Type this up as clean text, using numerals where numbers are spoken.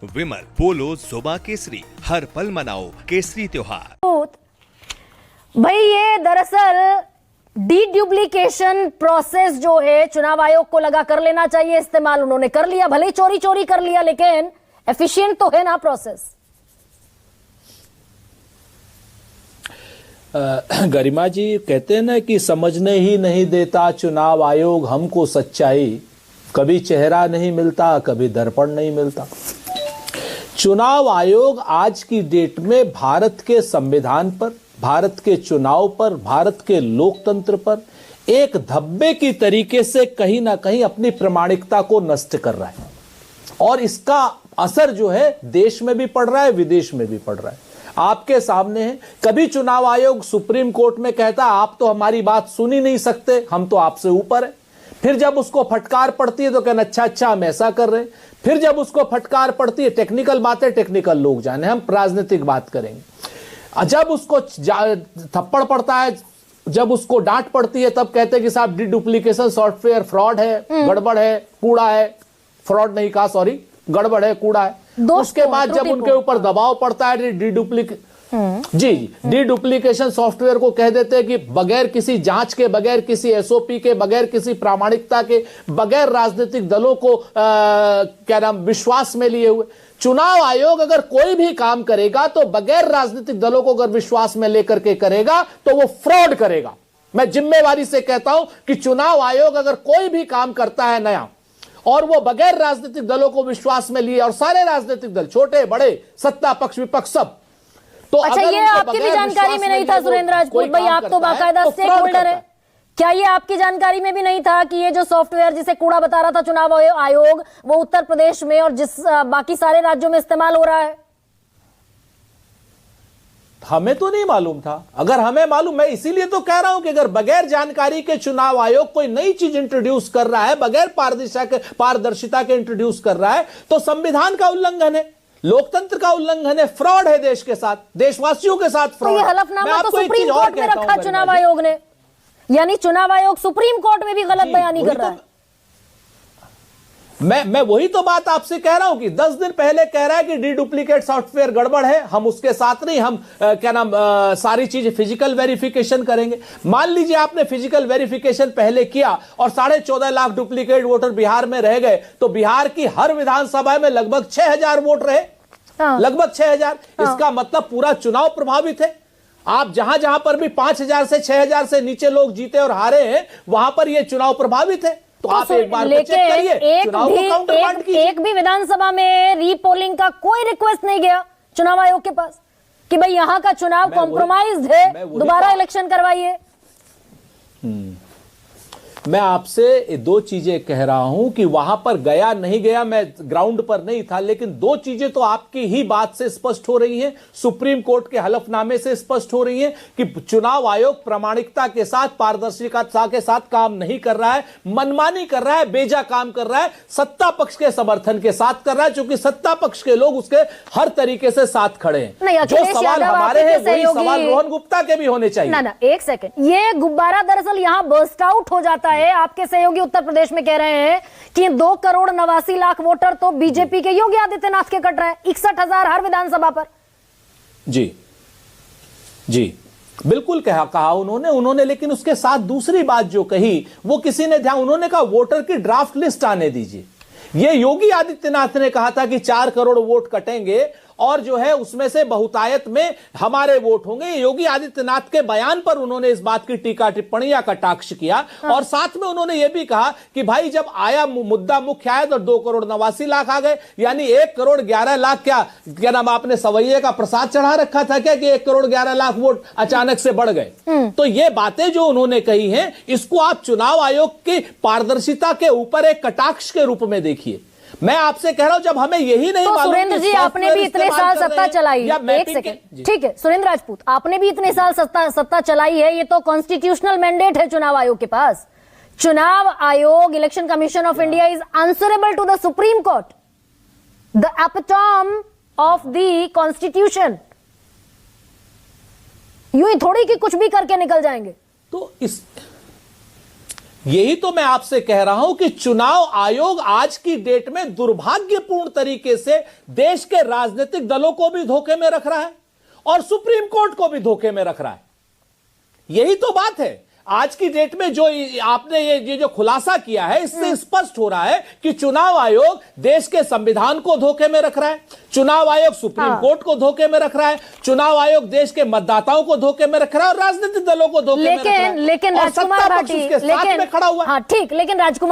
विमल पोलो जुबा केसरी, हर पल मनाओ केसरी त्योहार। भाई ये दरअसल डीड्यूप्लीकेशन प्रोसेस जो है चुनाव आयोग को लगा कर लेना चाहिए इस्तेमाल, उन्होंने कर लिया, भले ही चोरी चोरी कर लिया लेकिन एफिशिएंट तो है ना प्रोसेस। गरिमा जी कहते हैं ना कि समझने ही नहीं देता चुनाव आयोग हमको सच्चाई, कभी चेहरा नहीं मिलता कभी दर्पण नहीं मिलता। चुनाव आयोग आज की डेट में भारत के संविधान पर, भारत के चुनाव पर, भारत के लोकतंत्र पर एक धब्बे की तरीके से कहीं ना कहीं अपनी प्रामाणिकता को नष्ट कर रहा है और इसका असर जो है देश में भी पड़ रहा है, विदेश में भी पड़ रहा है। आपके सामने है, कभी चुनाव आयोग सुप्रीम कोर्ट में कहता आप तो हमारी बात सुन ही नहीं सकते, हम तो आपसे ऊपर है। फिर जब उसको फटकार पड़ती है तो कहना अच्छा हम ऐसा कर रहे हैं। फिर जब उसको फटकार पड़ती है, टेक्निकल बातें टेक्निकल लोग जाने, हम राजनीतिक बात करेंगे। जब उसको थप्पड़ पड़ता है, जब उसको डांट पड़ती है तब कहते हैं कि साहब डुप्लीकेशन सॉफ्टवेयर फ्रॉड है, गड़बड़ है, कूड़ा है। फ्रॉड नहीं कहा, सॉरी, गड़बड़ है, कूड़ा है। उसके बाद जब उनके ऊपर दबाव पड़ता है डीडुप्लीकेशन सॉफ्टवेयर को कह देते हैं कि बगैर किसी जांच के, बगैर किसी एसओपी के, बगैर किसी प्रामाणिकता के, बगैर राजनीतिक दलों को विश्वास में लिए हुए। चुनाव आयोग अगर कोई भी काम करेगा तो बगैर राजनीतिक दलों को अगर विश्वास में लेकर के करेगा तो वो फ्रॉड करेगा। मैं जिम्मेवारी से कहता हूं कि चुनाव आयोग अगर कोई भी काम करता है नया और वो बगैर राजनीतिक दलों को विश्वास में लिए, और सारे राजनीतिक दल छोटे बड़े, सत्ता पक्ष विपक्ष सब, तो अच्छा ये आपकी भी जानकारी में नहीं था सुरेंद्र राजपूत भाई, आप तो बाकायदा स्टेक होल्डर है, क्या ये आपकी जानकारी में भी नहीं था कि ये जो सॉफ्टवेयर जिसे कूड़ा बता रहा था चुनाव आयोग, वो उत्तर प्रदेश में और जिस बाकी सारे राज्यों में इस्तेमाल हो रहा है? हमें तो नहीं मालूम था। अगर हमें मालूम, मैं इसीलिए तो कह रहा हूं कि अगर बगैर जानकारी के चुनाव आयोग कोई नई चीज इंट्रोड्यूस कर रहा है, बगैर पारदर्शिता के इंट्रोड्यूस कर रहा है, तो संविधान का उल्लंघन है, लोकतंत्र का उल्लंघन है, फ्रॉड है देश के साथ, देशवासियों के साथ फ्रॉड। तो ये हलफनामा तो सुप्रीम कोर्ट में रखा चुनाव आयोग ने, यानी चुनाव आयोग सुप्रीम कोर्ट में भी गलत बयानी कर रहा है। मैं वही तो बात आपसे कह रहा हूं कि 10 दिन पहले कह रहा है कि डुप्लीकेट सॉफ्टवेयर गड़बड़ है, हम उसके साथ नहीं, हम सारी चीज फिजिकल वेरिफिकेशन करेंगे। मान लीजिए आपने फिजिकल वेरिफिकेशन पहले किया और 14.5 लाख डुप्लीकेट वोटर बिहार में रह गए, तो बिहार की हर विधानसभा में लगभग 6000 वोट रहे, लगभग 6000। इसका मतलब पूरा चुनाव प्रभावित है। आप जहां जहां पर भी 5000 से 6000 से नीचे लोग जीते और हारे हैं, वहां पर यह चुनाव प्रभावित है। तो आप एक बार चेक करिए, एक भी विधानसभा में रीपोलिंग का कोई रिक्वेस्ट नहीं गया चुनाव आयोग के पास कि भाई यहां का चुनाव कॉम्प्रोमाइज्ड है, दोबारा इलेक्शन करवाइए। मैं आपसे दो चीजें कह रहा हूं कि वहां पर गया नहीं गया, मैं ग्राउंड पर नहीं था, लेकिन दो चीजें तो आपकी ही बात से स्पष्ट हो रही हैं, सुप्रीम कोर्ट के हलफनामे से स्पष्ट हो रही हैं कि चुनाव आयोग प्रामाणिकता के साथ, पारदर्शिता के साथ काम नहीं कर रहा है, मनमानी कर रहा है, बेजा काम कर रहा है, सत्ता पक्ष के समर्थन के साथ कर रहा है, क्योंकि सत्ता पक्ष के लोग उसके हर तरीके से साथ खड़े हैं। जो सवाल हमारे हैं वही सवाल रोहन गुप्ता के भी होने चाहिए। ना एक सेकंड, ये गुब्बारा दरअसल यहां बर्स्ट आउट हो जाता है। आपके सहयोगी उत्तर प्रदेश में कह रहे हैं कि 2,89,00,000 वोटर तो बीजेपी के योगी आदित्यनाथ के कट रहे हैं, 61,000 हर विधानसभा पर। जी बिल्कुल कहा उन्होंने, लेकिन उसके साथ दूसरी बात जो कही वो किसी ने ध्यान, उन्होंने कहा वोटर की ड्राफ्ट लिस्ट आने दीजिए। ये योगी आदित्यनाथ ने कहा था कि 4 करोड़ वोट कटेंगे और जो है उसमें से बहुतायत में हमारे वोट होंगे। योगी आदित्यनाथ के बयान पर उन्होंने इस बात की टीका टिप्पणी या कटाक्ष किया। और साथ में उन्होंने यह भी कहा कि भाई जब आया मुद्दा मुख्य आया तो 2,89,00,000 आ गए, यानी 1,11,00,000 क्या नाम आपने सवैये का प्रसाद चढ़ा रखा था क्या कि 1,11,00,000 वोट अचानक से बढ़ गए? तो ये बातें जो उन्होंने कही हैं, इसको आप चुनाव आयोग की पारदर्शिता के ऊपर एक कटाक्ष के रूप में देखिए। मैं आपसे कह रहा हूं जब हमें यही नहीं मालूम, सुरेंद्र जी आपने भी इतने साल सत्ता चलाई, एक सेकंड, ठीक है सुरेंद्र राजपूत, आपने भी इतने साल सत्ता चलाई है, ये तो कॉन्स्टिट्यूशनल मैंडेट है चुनाव आयोग के पास। चुनाव आयोग, election commission of India is answerable to the supreme court, the epitome of the constitution. यूं ही थोड़ी कि कुछ भी करके निकल जाएंगे। तो यही तो मैं आपसे कह रहा हूं कि चुनाव आयोग आज की डेट में दुर्भाग्यपूर्ण तरीके से देश के राजनीतिक दलों को भी धोखे में रख रहा है और सुप्रीम कोर्ट को भी धोखे में रख रहा है। यही तो बात है। आज की डेट में जो आपने ये जो खुलासा किया है, इससे स्पष्ट हो रहा है कि चुनाव आयोग देश के संविधान को धोखे में रख रहा है, चुनाव आयोग सुप्रीम कोर्ट को धोखे में रख रहा है, चुनाव आयोग देश के मतदाताओं को धोखे में रख रहा है और राजनीतिक दलों को धोखे में रख रहा है। लेकिन राजकुमार भाटी, उसके साथ में खड़ा हुआ है। हाँ ठीक, लेकिन राजकुमार